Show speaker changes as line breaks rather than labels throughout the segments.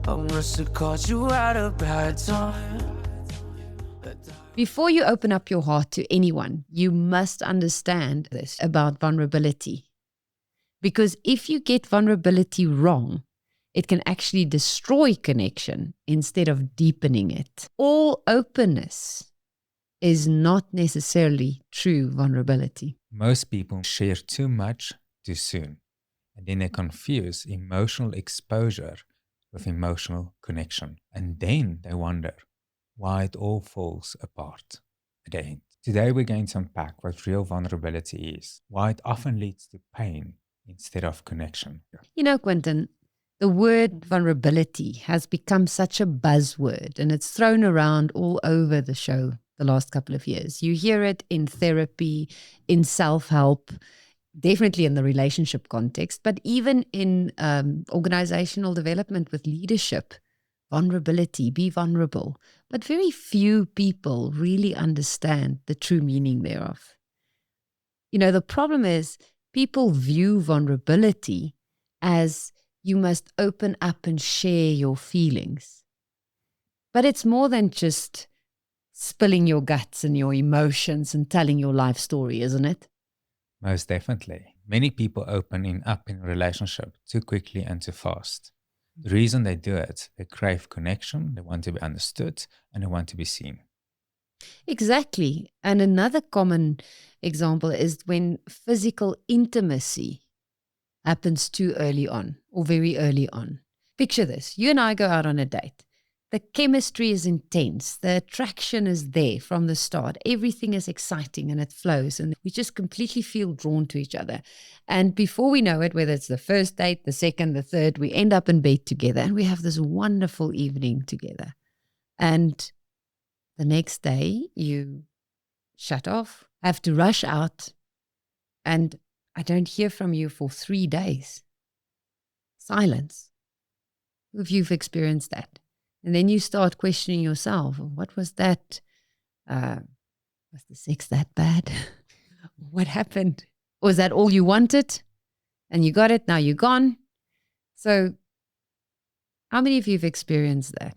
I must have caught you at a bad time.
Before you open up your heart to anyone, you must understand this about vulnerability. Because if you get vulnerability wrong, it can actually destroy connection instead of deepening it. All openness is not necessarily true vulnerability.
Most people share too much too soon, and then they confuse emotional exposure with emotional connection. And then they wonder why it all falls apart at the end. Today we're going to unpack what real vulnerability is, why it often leads to pain instead of connection.
You know, Quinton, the word vulnerability has become such a buzzword, and it's thrown around all over the show the last couple of years. You hear it in therapy, in self-help, definitely in the relationship context, but even in organizational development with leadership. Vulnerability, be vulnerable. But very few people really understand the true meaning thereof. You know, the problem is people view vulnerability as you must open up and share your feelings. But it's more than just spilling your guts and your emotions and telling your life story, isn't it?
Most definitely. Many people open up in a relationship too quickly and too fast. The reason they do it, they crave connection, they want to be understood, and they want to be seen.
Exactly. And another common example is when physical intimacy happens too early on or very early on. Picture this. You and I go out on a date. The chemistry is intense. The attraction is there from the start. Everything is exciting and it flows, and we just completely feel drawn to each other. And before we know it, whether it's the first date, the second, the third, we end up in bed together and we have this wonderful evening together. And the next day you shut off, have to rush out, and I don't hear from you for 3 days. Silence. If you've experienced that. And then you start questioning yourself. What was that? Was the sex that bad? What happened? Was that all you wanted? And you got it, now you're gone. So how many of you have experienced that?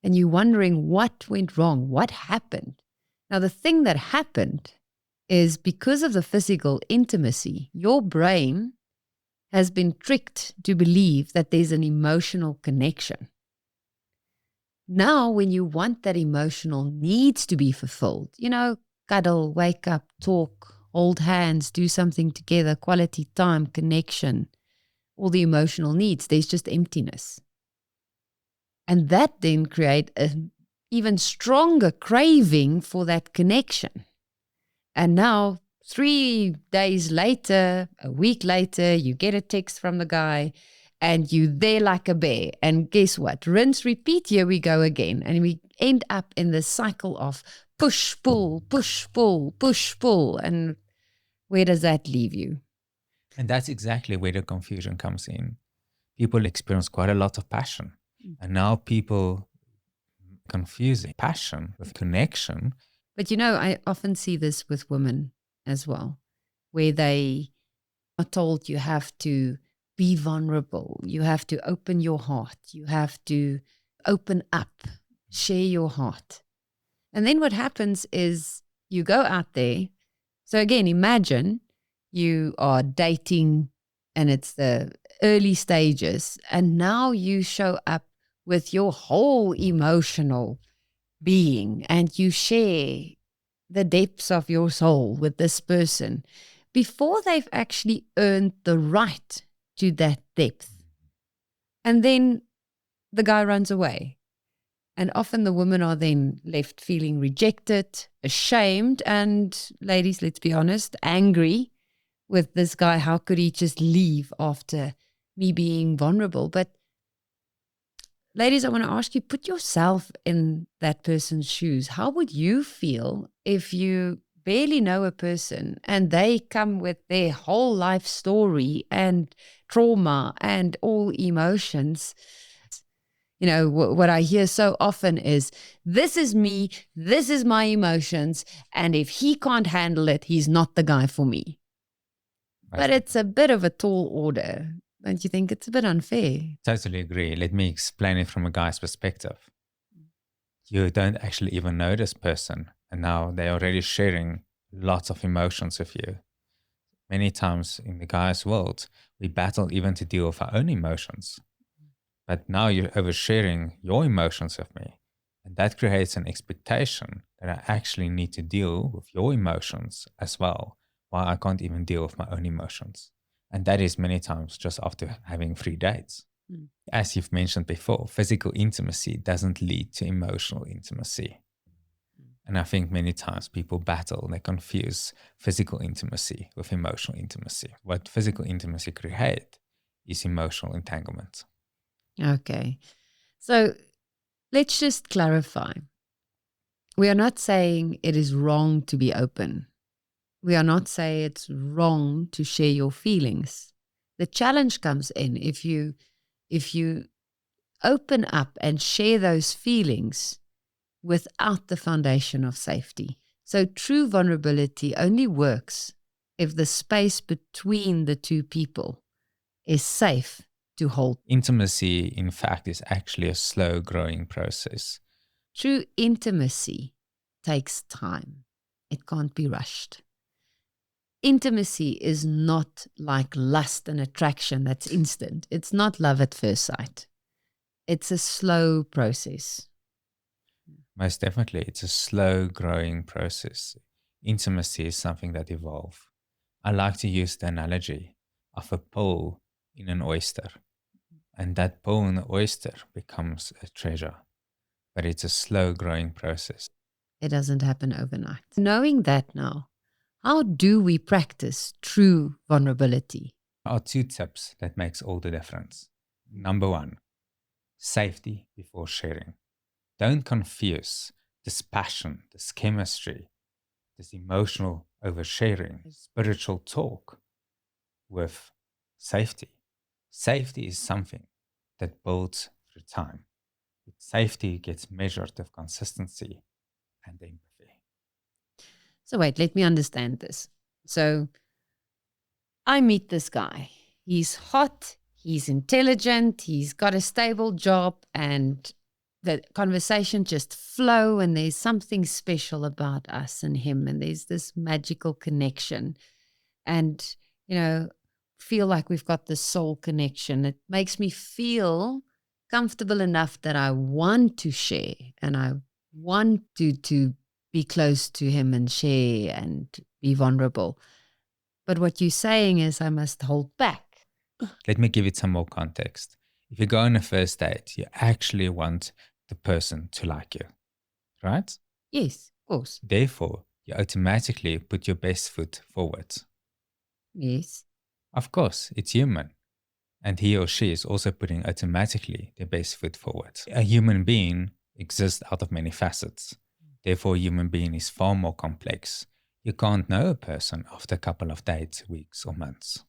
And you're wondering what went wrong? What happened? Now, the thing that happened is because of the physical intimacy, your brain has been tricked to believe that there's an emotional connection. Now, when you want that emotional needs to be fulfilled, you know, cuddle, wake up, talk, hold hands, do something together, quality time, connection, all the emotional needs, there's just emptiness. And that then creates an even stronger craving for that connection. And now, 3 days later, a week later, you get a text from the guy, and you there like a bear. And guess what? Rinse, repeat, here we go again. And we end up in this cycle of push, pull, push, pull, push, pull. And where does that leave you?
And that's exactly where the confusion comes in. People experience quite a lot of passion. And now people confusing passion with connection.
But you know, I often see this with women as well, where they are told you have to be vulnerable. You have to open your heart. You have to open up, share your heart. And then what happens is you go out there. So again, imagine you are dating and it's the early stages, and now you show up with your whole emotional being and you share the depths of your soul with this person before they've actually earned the right to that depth. And then the guy runs away. And often the women are then left feeling rejected, ashamed, and ladies, let's be honest, angry with this guy. How could he just leave after me being vulnerable? But ladies, I want to ask you, put yourself in that person's shoes. How would you feel if you barely know a person and they come with their whole life story and trauma and all emotions? You know, what I hear so often is, this is me, this is my emotions, and if he can't handle it, he's not the guy for me. But it's a bit of a tall order. Don't you think it's a bit unfair?
Totally agree. Let me explain it from a guy's perspective. You don't actually even know this person, and now they're already sharing lots of emotions with you. Many times in the guy's world, we battle even to deal with our own emotions. But now you're oversharing your emotions with me. And that creates an expectation that I actually need to deal with your emotions as well, while I can't even deal with my own emotions. And that is many times just after having 3 dates.
Mm.
As you've mentioned before, physical intimacy doesn't lead to emotional intimacy. And I think many times people battle, they confuse physical intimacy with emotional intimacy. What physical intimacy creates is emotional entanglement.
Okay. So let's just clarify. We are not saying it is wrong to be open. We are not saying it's wrong to share your feelings. The challenge comes in if you open up and share those feelings without the foundation of safety. So true vulnerability only works if the space between the two people is safe to hold.
Intimacy, in fact, is actually a slow growing process.
True intimacy takes time. It can't be rushed. Intimacy is not like lust and attraction that's instant. It's not love at first sight. It's a slow process.
Most definitely, it's a slow growing process. Intimacy is something that evolves. I like to use the analogy of a pearl in an oyster. And that pearl in the oyster becomes a treasure. But it's a slow growing process.
It doesn't happen overnight. Knowing that now, how do we practice true vulnerability?
There are 2 tips that makes all the difference. Number 1, safety before sharing. Don't confuse this passion, this chemistry, this emotional oversharing, spiritual talk with safety. Safety is something that builds through time. Safety gets measured with consistency and empathy.
So wait, let me understand this. So I meet this guy. He's hot, he's intelligent, he's got a stable job, and the conversation just flow, and there's something special about us and him, and there's this magical connection. And, feel like we've got this soul connection. It makes me feel comfortable enough that I want to share, and I want to be close to him and share and be vulnerable. But what you're saying is I must hold back.
Let me give it some more context. If you go on a first date, you actually want the person to like you, right?
Yes, of course.
Therefore, you automatically put your best foot forward.
Yes.
Of course, it's human. And he or she is also putting automatically their best foot forward. A human being exists out of many facets. Therefore, a human being is far more complex. You can't know a person after a couple of days, weeks, or months.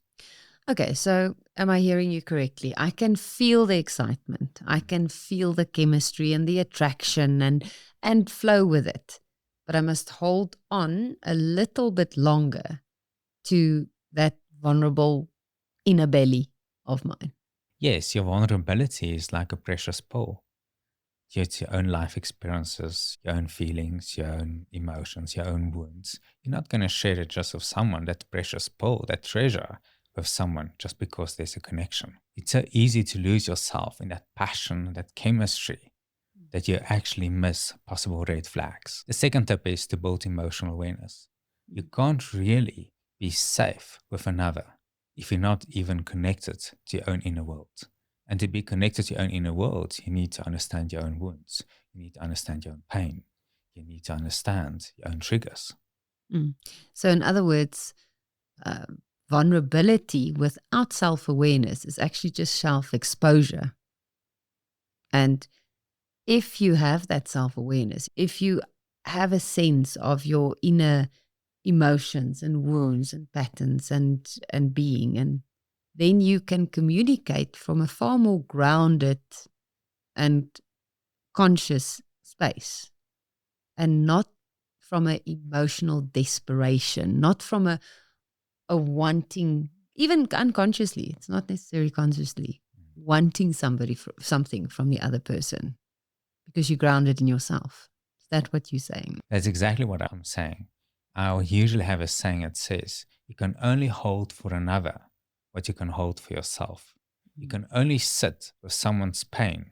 Okay, so am I hearing you correctly? I can feel the excitement. I can feel the chemistry and the attraction and flow with it. But I must hold on a little bit longer to that vulnerable inner belly of mine.
Yes, your vulnerability is like a precious pearl. It's your own life experiences, your own feelings, your own emotions, your own wounds. You're not going to share it just with someone, that precious pearl, that treasure, with someone just because there's a connection. It's so easy to lose yourself in that passion, that chemistry, that you actually miss possible red flags. The second tip is to build emotional awareness. You can't really be safe with another if you're not even connected to your own inner world. And to be connected to your own inner world, you need to understand your own wounds. You need to understand your own pain. You need to understand your own triggers.
So in other words, vulnerability without self-awareness is actually just self-exposure. And if you have that self-awareness, if you have a sense of your inner emotions and wounds and patterns and being, and then you can communicate from a far more grounded and conscious space, and not from an emotional desperation, not from a wanting even unconsciously, it's not necessarily consciously, wanting something from the other person because you're grounded in yourself. Is that what you're saying?
That's exactly what I'm saying. I usually have a saying that says, you can only hold for another what you can hold for yourself. You can only sit with someone's pain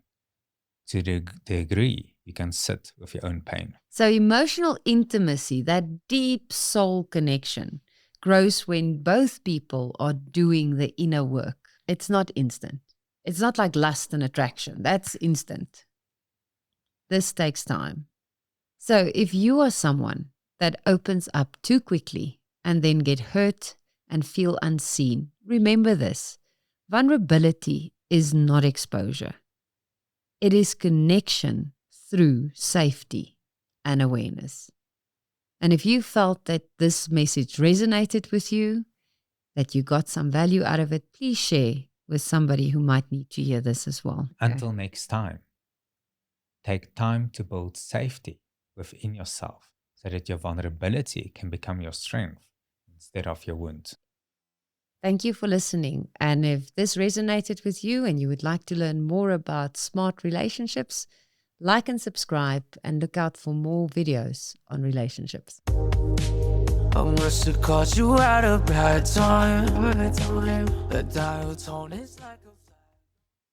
to the degree you can sit with your own pain.
So emotional intimacy, that deep soul connection, grows when both people are doing the inner work. It's not instant. It's not like lust and attraction. That's instant. This takes time. So if you are someone that opens up too quickly and then get hurt and feel unseen, remember this. Vulnerability is not exposure. It is connection through safety and awareness. And if you felt that this message resonated with you, that you got some value out of it, please share with somebody who might need to hear this as well.
Until next time, take time to build safety within yourself so that your vulnerability can become your strength instead of your wound.
Thank you for listening. And if this resonated with you and you would like to learn more about smart relationships, like and subscribe and look out for more videos on relationships.
I must have caught you at a bad time. The dial tone is like